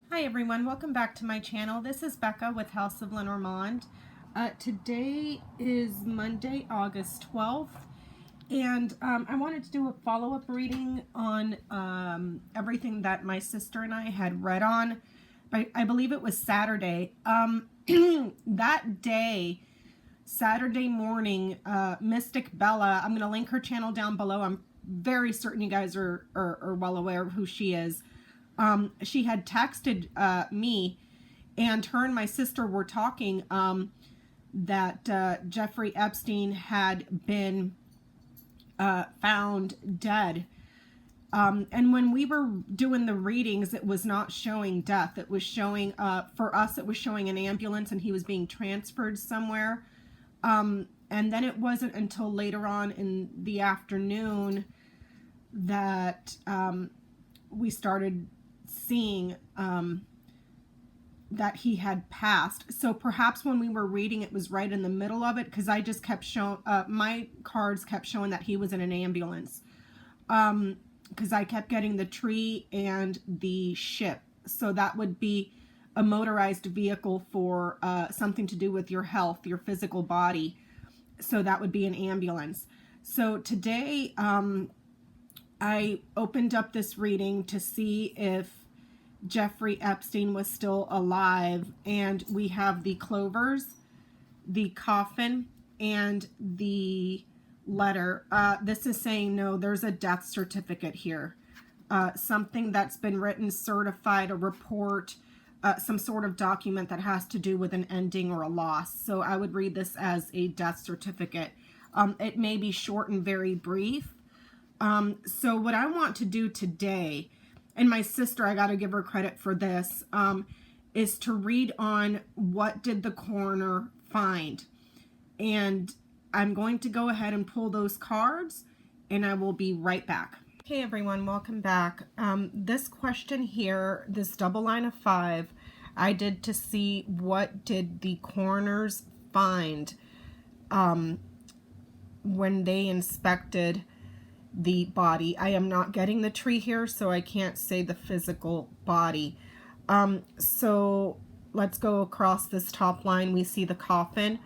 Hi everyone, welcome back to my channel. This is Becca with House of Lenormand. Today is Monday, August 12th, and I wanted to do a follow-up reading on everything that my sister and I had read on. I believe it was Saturday. That day, Saturday morning, Mystic Bella, I'm going to link her channel down below. I'm very certain you guys are well aware of who she is. She had texted me, and her and my sister were talking that Jeffrey Epstein had been found dead. And when we were doing the readings, it was not showing death. It was showing, for us, it was showing an ambulance and he was being transferred somewhere. And then it wasn't until later on in the afternoon that we started seeing that he had passed. So perhaps when we were reading, it was right in the middle of it, because I just kept showing, my cards kept showing that he was in an ambulance, because I kept getting the tree and the ship. So that would be a motorized vehicle for something to do with your health, your physical body. So that would be an ambulance. So today I opened up this reading to see if Jeffrey Epstein was still alive, and we have the clovers, the coffin, and the letter. This is saying no, there's a death certificate here. Something that's been written, certified, a report, some sort of document that has to do with an ending or a loss. So I would read this as a death certificate. It may be short and very brief. So what I want to do today, and my sister, I got to give her credit for this, is to read on what did the coroner find. And I'm going to go ahead and pull those cards, and I will be right back. Hey everyone, welcome back. This question here, this double line of 5, I did to see what did the coroners find when they inspected the body. I am not getting the tree here, so I can't say the physical body. So let's go across this top line. We see the coffin,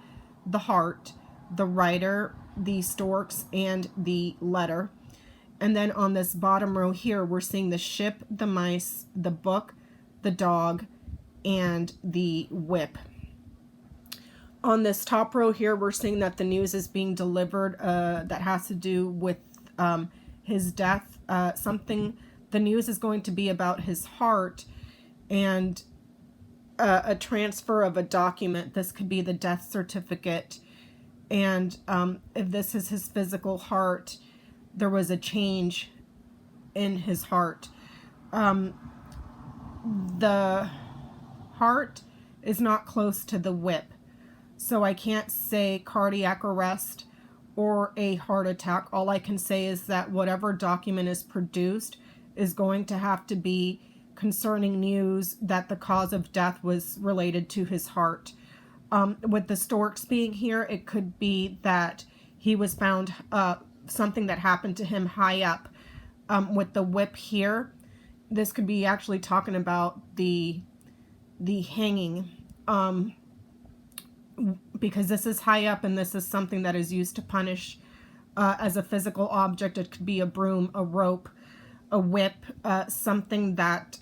the heart, the writer, the storks, and the letter. And then on this bottom row here, we're seeing the ship, the mice, the book, the dog, and the whip. On this top row here, we're seeing that the news is being delivered that has to do with his death. The news is going to be about his heart and a transfer of a document. This could be the death certificate. And if this is his physical heart, there was a change in his heart. The heart is not close to the whip, so I can't say cardiac arrest or a heart attack. All I can say is that whatever document is produced is going to have to be concerning news that the cause of death was related to his heart. With the storks being here, it could be that he was found, something that happened to him high up. With the whip here, this could be actually talking about the hanging, because this is high up and this is something that is used to punish as a physical object. It could be a broom, a rope, a whip, something that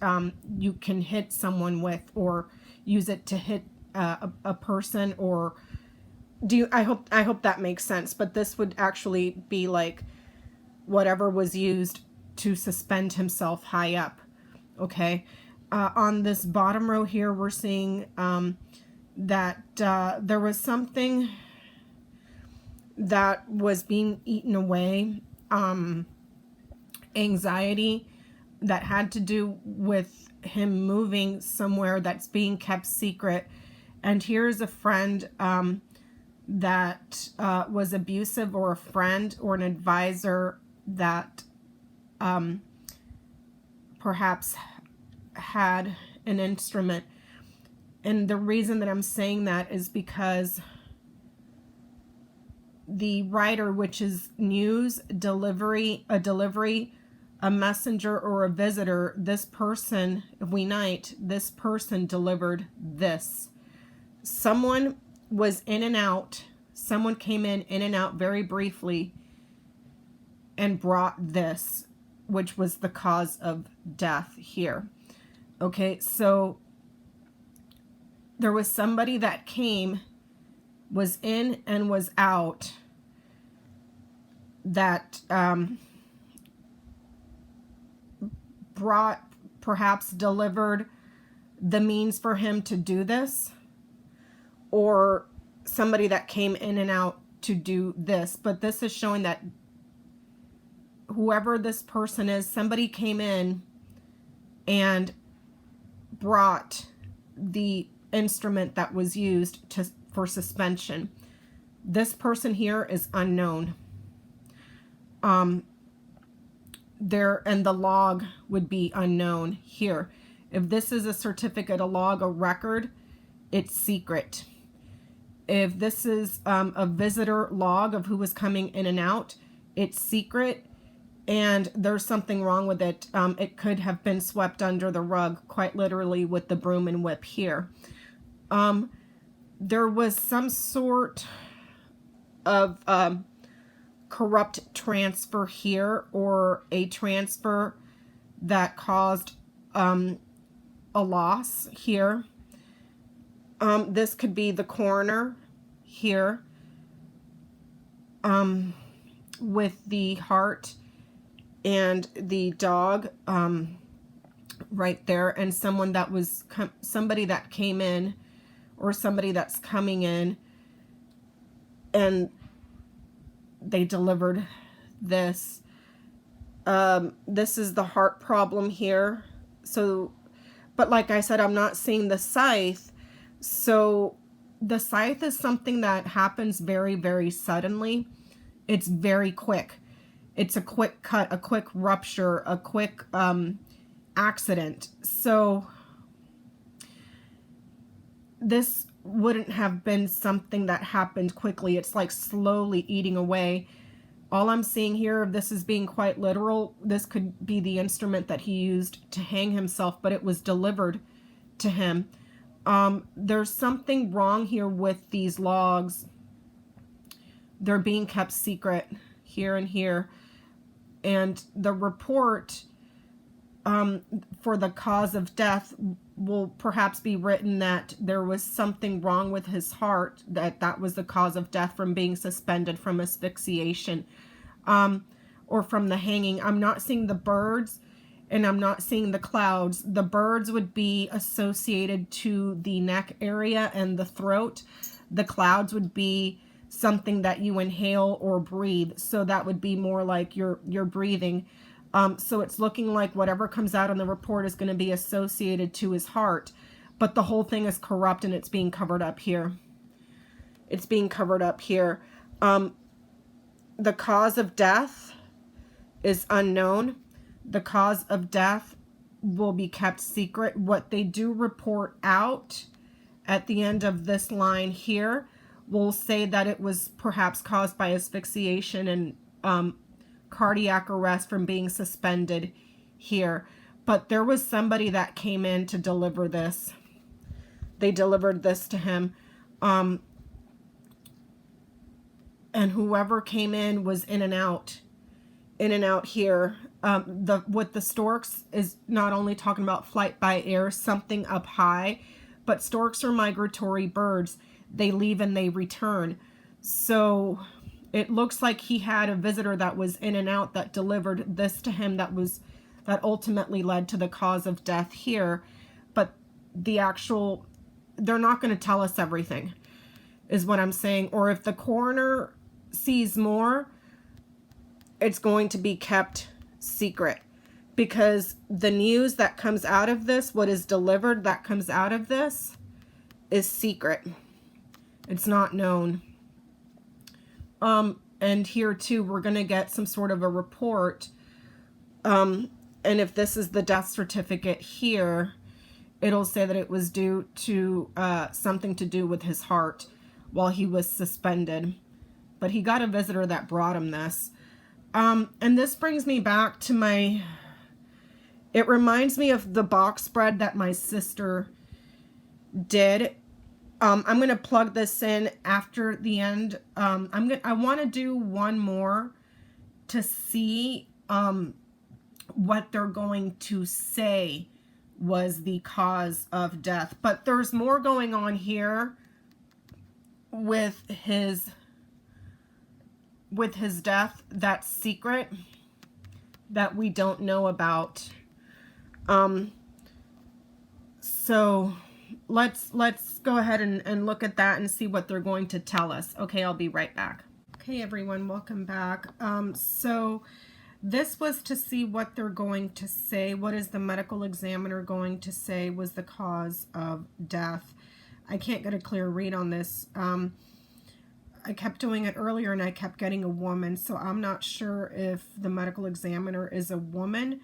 you can hit someone with, or use it to hit a person, or I hope that makes sense. But this would actually be like whatever was used to suspend himself high up. Okay. On this bottom row here, we're seeing that there was something that was being eaten away, anxiety that had to do with him moving somewhere that's being kept secret. And here's a friend that was abusive, or a friend or an advisor that perhaps had an instrument. And the reason that I'm saying that is because the writer, which is news, delivery, a delivery a messenger or a visitor, this person, this person delivered this. Someone was in and out. Someone came in and out very briefly and brought this, which was the cause of death here. Okay, so there was somebody that came, was in and was out, that brought, perhaps delivered the means for him to do this, or somebody that came in and out to do this. But this is showing that whoever this person is, somebody came in and brought the instrument that was used for suspension. This person here is unknown. There, and the log would be unknown here. If this is a certificate, a log, a record, it's secret. If this is a visitor log of who was coming in and out, it's secret, and there's something wrong with it. It could have been swept under the rug, quite literally, with the broom and whip here. There was some sort of corrupt transfer here, or a transfer that caused a loss here. This could be the coroner here, with the heart and the dog right there, and someone that was somebody that came in, or somebody that's coming in, and they delivered this. This is the heart problem here. So, but like I said, I'm not seeing the scythe. So the scythe is something that happens very, very suddenly. It's very quick. It's a quick cut, a quick rupture, a quick accident. So this wouldn't have been something that happened quickly. It's like slowly eating away. All I'm seeing here, this is being quite literal. This could be the instrument that he used to hang himself, but it was delivered to him. There's something wrong here with these logs. They're being kept secret here and here. And the report for the cause of death will perhaps be written that there was something wrong with his heart, that was the cause of death from being suspended from asphyxiation, or from the hanging. I'm not seeing the birds, and I'm not seeing the clouds. The birds would be associated to the neck area and the throat. The clouds would be something that you inhale or breathe. So that would be more like your breathing. So it's looking like whatever comes out in the report is going to be associated to his heart. But the whole thing is corrupt, and it's being covered up here. It's being covered up here. The cause of death is unknown. The cause of death will be kept secret. What they do report out at the end of this line here will say that it was perhaps caused by asphyxiation and cardiac arrest from being suspended here. But there was somebody that came in to deliver this. They delivered this to him. And whoever came in was in and out here. With the storks is not only talking about flight by air, something up high, but storks are migratory birds. They leave and they return. So it looks like he had a visitor that was in and out that delivered this to him, that ultimately led to the cause of death here. But they're not going to tell us everything, is what I'm saying. Or if the coroner sees more, it's going to be kept secret, because the news that comes out of this, what is delivered that comes out of this, is secret. It's not known. And here too, we're going to get some sort of a report. And if this is the death certificate here, it'll say that it was due to something to do with his heart while he was suspended. But he got a visitor that brought him this. And this brings me back to it reminds me of the box spread that my sister did. I'm going to plug this in after the end. I want to do one more to see what they're going to say was the cause of death. But there's more going on here with his death that's secret that we don't know about. So let's go ahead and look at that and see what they're going to tell us. Okay, I'll be right back. Okay, everyone, welcome back. So this was to see what they're going to say. What is the medical examiner going to say was the cause of death? I can't get a clear read on this. I kept doing it earlier and I kept getting a woman, so I'm not sure if the medical examiner is a woman.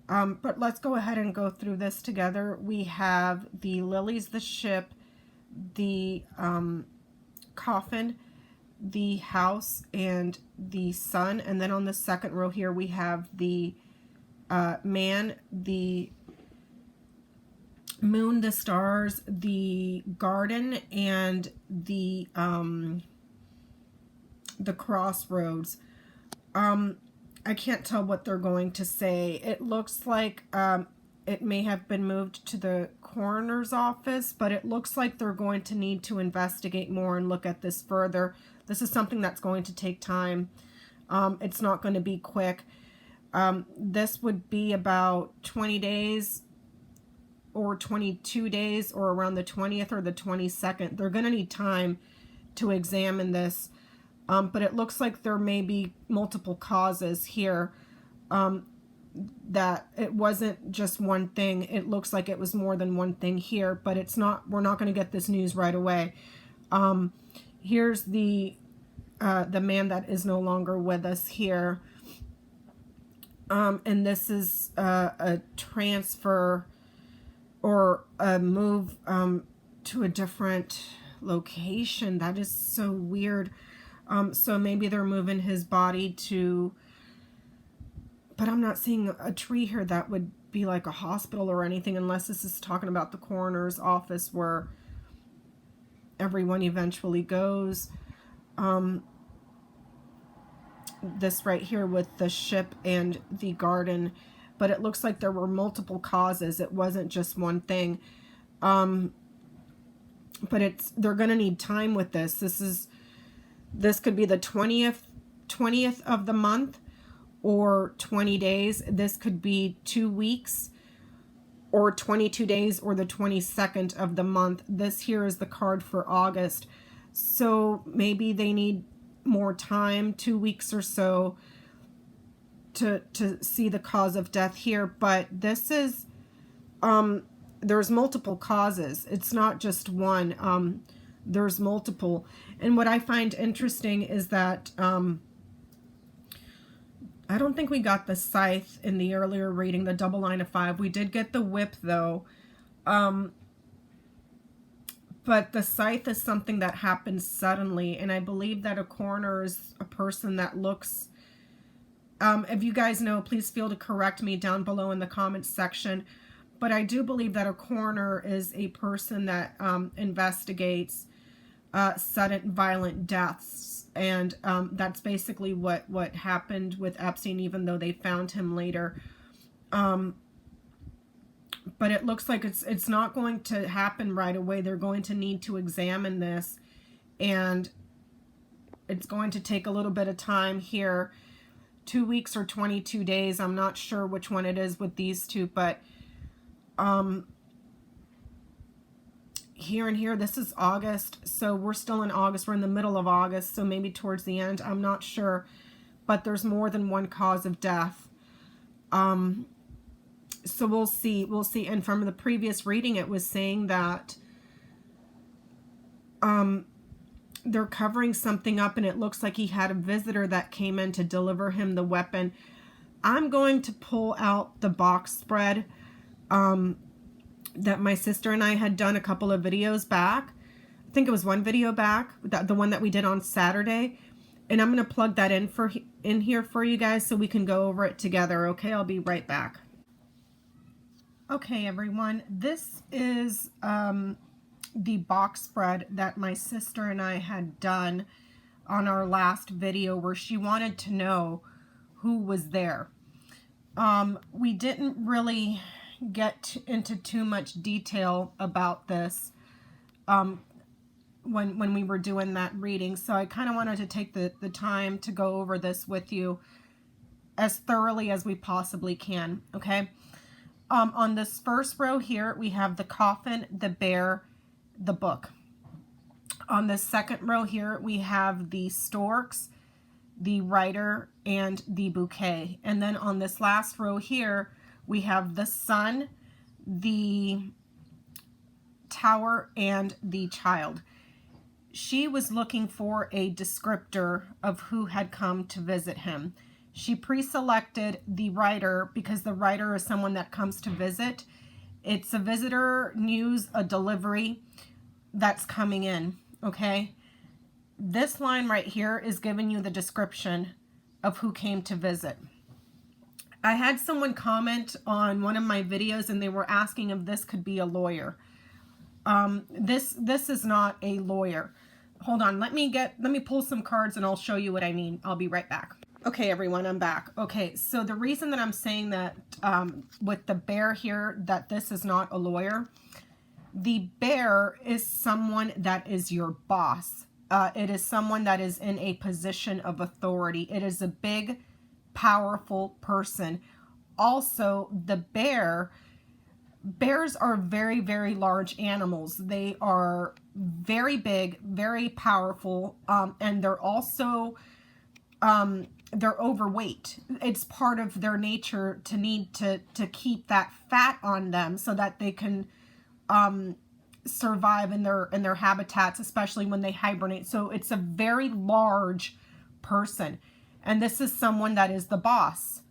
But let's go ahead and go through this together. We have the lilies, the ship, the coffin, the house, and the sun. And then on the second row here, we have the man, the moon, the stars, the garden, and the crossroads. I can't tell what they're going to say. It looks like it may have been moved to the coroner's office, but it looks like they're going to need to investigate more and look at this further. This is something that's going to take time. It's not going to be quick. This would be about 20 days or 22 days or around the 20th or the 22nd. They're going to need time to examine this. But it looks like there may be multiple causes here, that it wasn't just one thing. It looks like it was more than one thing here, but it's not, we're not going to get this news right away. Here's the man that is no longer with us here. And this is a transfer or a move to a different location. That is so weird. So maybe they're moving his body to, but I'm not seeing a tree here that would be like a hospital or anything, unless this is talking about the coroner's office where everyone eventually goes. This right here with the ship and the garden, but it looks like there were multiple causes. It wasn't just one thing. But they're going to need time with this. This could be the 20th of the month or 20 days. This could be 2 weeks or 22 days or the 22nd of the month. This here is the card for August. So maybe they need more time, 2 weeks or so, to see the cause of death here. But this is, there's multiple causes. It's not just one. There's multiple. And what I find interesting is that I don't think we got the scythe in the earlier reading, the double line of 5. We did get the whip though. But the scythe is something that happens suddenly. And I believe that a coroner is a person that looks, if you guys know, please feel to correct me down below in the comments section. But I do believe that a coroner is a person that investigates sudden violent deaths, and that's basically what happened with Epstein, even though they found him later. But it looks like it's not going to happen right away. They're going to need to examine this, and it's going to take a little bit of time here, 2 weeks or 22 days. I'm not sure which one it is with these two, but here and here, this is August, so we're still in August. We're in the middle of August, so maybe towards the end. I'm not sure, but there's more than one cause of death. So we'll see. And from the previous reading, it was saying that they're covering something up, and it looks like he had a visitor that came in to deliver him the weapon. I'm going to pull out the box spread that my sister and I had done a couple of videos back. I think it was one video back, the one that we did on Saturday, and I'm going to plug that in in here for you guys so we can go over it together. Okay, I'll be right back. Okay, everyone, this is the box spread that my sister and I had done on our last video where she wanted to know who was there. We didn't really get into too much detail about this when we were doing that reading, so I kind of wanted to take the time to go over this with you as thoroughly as we possibly can. Okay, on this first row here we have the coffin, the bear, the book. On the second row here we have the storks, the writer, and the bouquet. And then on this last row here we have the sun, the tower, and the child. She was looking for a descriptor of who had come to visit him. She pre-selected the writer because the writer is someone that comes to visit. It's a visitor, news, a delivery that's coming in, okay? This line right here is giving you the description of who came to visit. I had someone comment on one of my videos and they were asking if this could be a lawyer. This is not a lawyer. Hold on, let me pull some cards and I'll show you what I mean. I'll be right back. Okay, everyone, I'm back. Okay, so the reason that I'm saying that with the bear here, that this is not a lawyer, the bear is someone that is your boss. It is someone that is in a position of authority. It is a big, powerful person. Also, the bears are very, very large animals. They are very big, very powerful, and they're also they're overweight. It's part of their nature to need to keep that fat on them so that they can survive in their habitats, especially when they hibernate. So it's a very large person, and this is someone that is the boss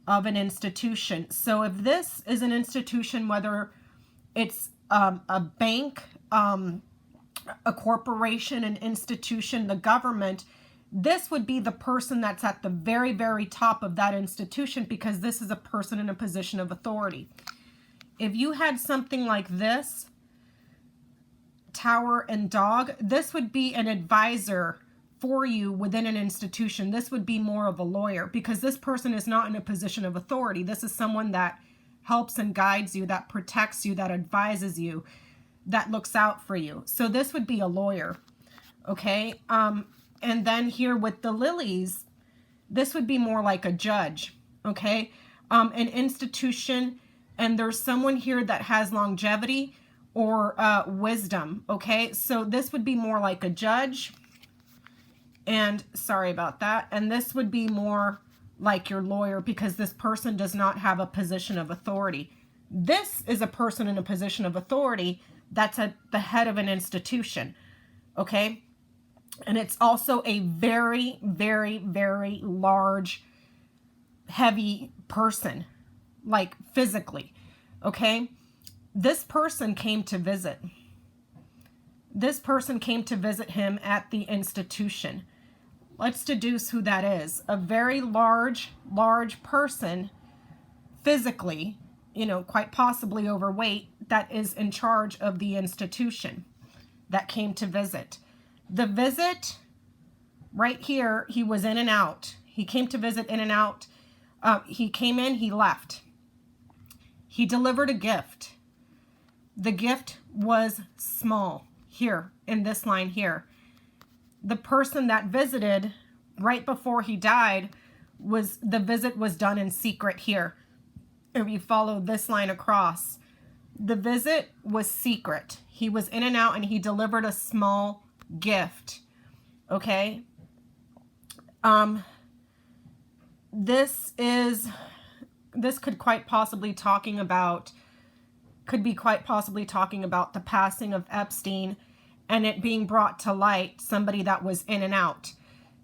of an institution. So if this is an institution, whether it's a bank, a corporation, an institution, the government, this would be the person that's at the very, very top of that institution, because this is a person in a position of authority. If you had something like this, tower and dog, this would be an advisor for you within an institution. This would be more of a lawyer, because this person is not in a position of authority. This is someone that helps and guides you, that protects you, that advises you, that looks out for you. So this would be a lawyer, okay? And then here with the lilies, this would be more like a judge, okay? An institution, and there's someone here that has longevity or wisdom, okay? So this would be more like a judge, and sorry about that. And this would be more like your lawyer, because this person does not have a position of authority. This is a person in a position of authority that's at the head of an institution, okay? And it's also a very, very, very large, heavy person, like physically, okay? This person came to visit. This person came to visit him at the institution. Let's deduce who that is. A very large person, physically, you know, quite possibly overweight, that is in charge of the institution that came to visit. The visit right here, he was in and out. He came to visit in and out. He came in, he left. He delivered a gift. The gift was small here in this line here. The person that visited right before he died, the visit was done in secret here. If you follow this line across, the visit was secret. He was in and out, and he delivered a small gift, okay? This could quite possibly talking about, the passing of Epstein, and it being brought to light, somebody that was in and out.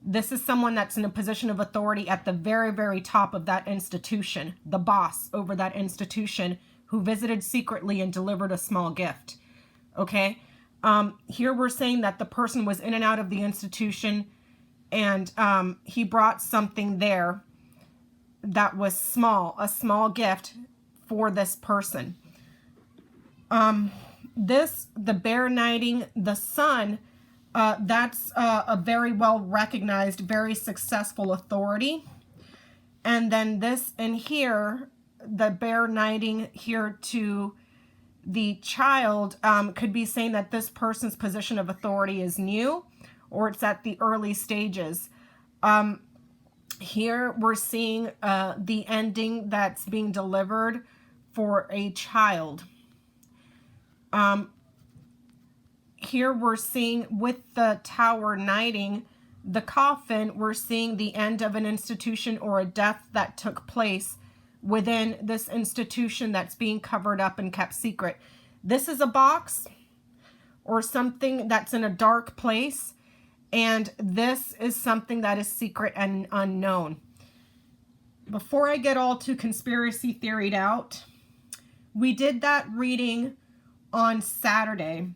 This is someone that's in a position of authority at the very, very top of that institution, the boss over that institution, who visited secretly and delivered a small gift, okay? Here we're saying that the person was in and out of the institution And he brought something there that was small, a small gift for this person. The bear knighting the sun, that's a very well recognized, very successful authority. And then this in here, the bear knighting here to the child, could be saying that this person's position of authority is new, or it's at the early stages. Here we're seeing the ending that's being delivered for a child. Here we're seeing with the tower knighting the coffin, we're seeing the end of an institution or a death that took place within this institution that's being covered up and kept secret. This is a box or something that's in a dark place, and this is something that is secret and unknown. Before I get all too conspiracy theoried out, we did that reading on Saturday.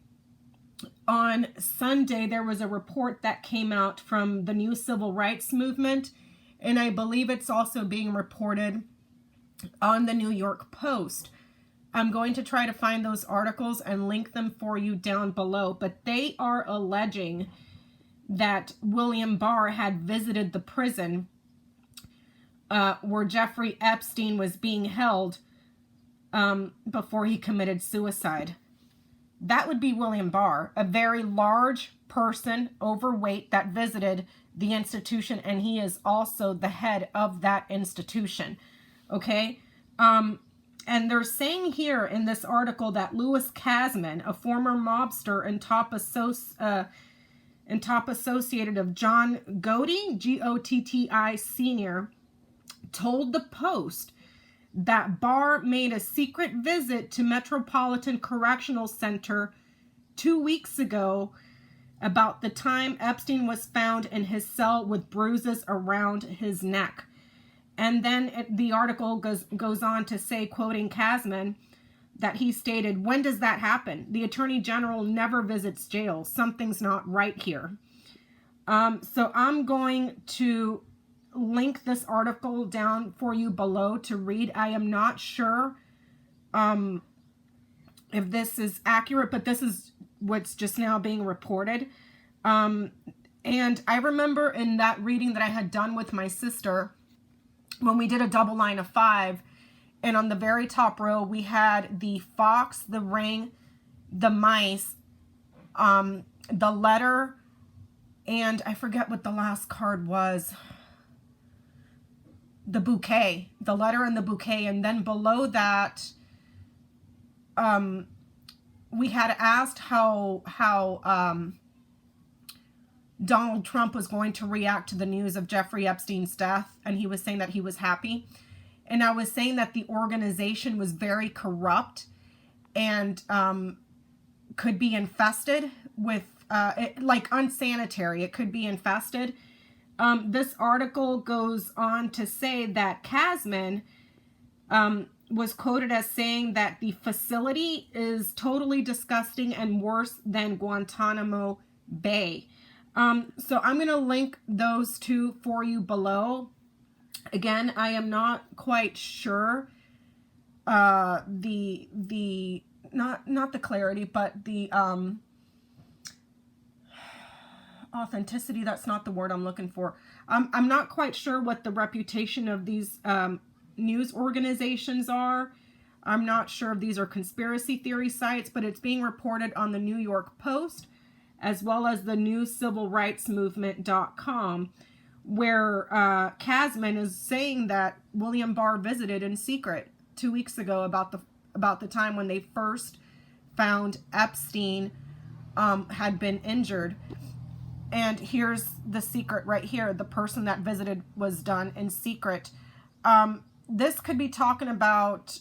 On Sunday, there was a report that came out from the new civil rights movement, and I believe it's also being reported on the New York Post. I'm going to try to find those articles and link them for you down below, but they are alleging that William Barr had visited the prison where Jeffrey Epstein was being held before he committed suicide. That would be William Barr, a very large person, overweight, that visited the institution, and he is also the head of that institution. Okay? And they're saying here in this article that Louis Kasman, a former mobster and top associate of John Gotti, Gotti Sr., told the Post that Barr made a secret visit to Metropolitan Correctional Center 2 weeks ago about the time Epstein was found in his cell with bruises around his neck. And then the article goes on to say, quoting Kasman, that he stated, "When does that happen? The Attorney General never visits jails. Something's not right here." So I'm going to link this article down for you below to read. I am not sure if this is accurate, but this is what's just now being reported. And I remember in that reading that I had done with my sister, when we did a double line of 5, and on the very top row we had the fox, the ring, the mice, the letter, and I forget what the last card was. The bouquet, the letter and the bouquet. And then below that, we had asked how Donald Trump was going to react to the news of Jeffrey Epstein's death. And he was saying that he was happy. And I was saying that the organization was very corrupt and could be infested with, like unsanitary. It could be infested. This article goes on to say that Kasman was quoted as saying that the facility is totally disgusting and worse than Guantanamo Bay. So I'm going to link those two for you below. Again, I am not quite sure not the clarity, but the authenticity, that's not the word I'm looking for. I'm not quite sure what the reputation of these news organizations are. I'm not sure if these are conspiracy theory sites, but it's being reported on the New York Post as well as the new civil rights movement.com, where Kasman is saying that William Barr visited in secret 2 weeks ago about the time when they first found Epstein had been injured. And here's the secret right here. The person that visited was done in secret. This could be talking about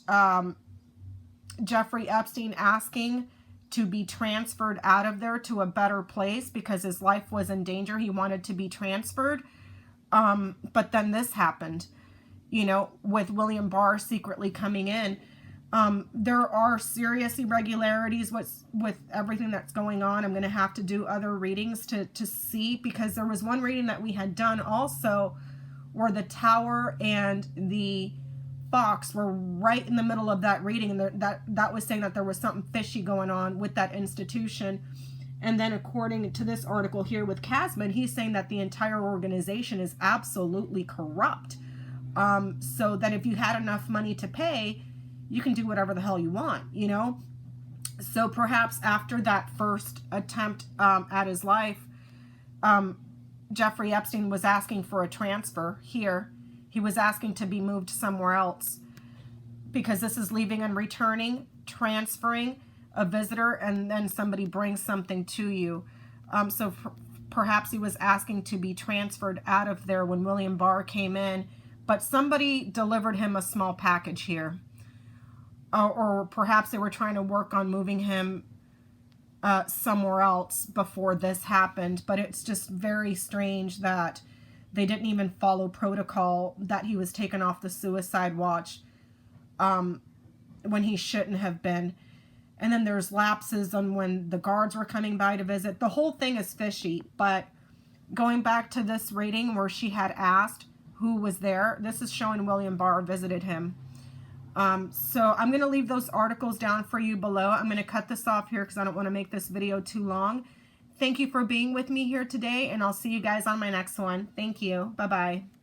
Jeffrey Epstein asking to be transferred out of there to a better place because his life was in danger. He wanted to be transferred. But then this happened, with William Barr secretly coming in. There are serious irregularities with everything that's going on. I'm going to have to do other readings to see, because there was one reading that we had done also where the tower and the fox were right in the middle of that reading, and that was saying that there was something fishy going on with that institution. And then according to this article here with Casman, he's saying that the entire organization is absolutely corrupt. So that if you had enough money to pay, you can do whatever the hell you want, you know? So perhaps after that first attempt at his life, Jeffrey Epstein was asking for a transfer here. He was asking to be moved somewhere else, because this is leaving and returning, transferring a visitor, and then somebody brings something to you. So perhaps he was asking to be transferred out of there when William Barr came in, but somebody delivered him a small package here. Or perhaps they were trying to work on moving him somewhere else before this happened. But it's just very strange that they didn't even follow protocol, that he was taken off the suicide watch when he shouldn't have been. And then there's lapses on when the guards were coming by to visit. The whole thing is fishy. But going back to this reading where she had asked who was there, this is showing William Barr visited him. So I'm going to leave those articles down for you below. I'm going to cut this off here because I don't want to make this video too long. Thank you for being with me here today, and I'll see you guys on my next one. Thank you. Bye-bye.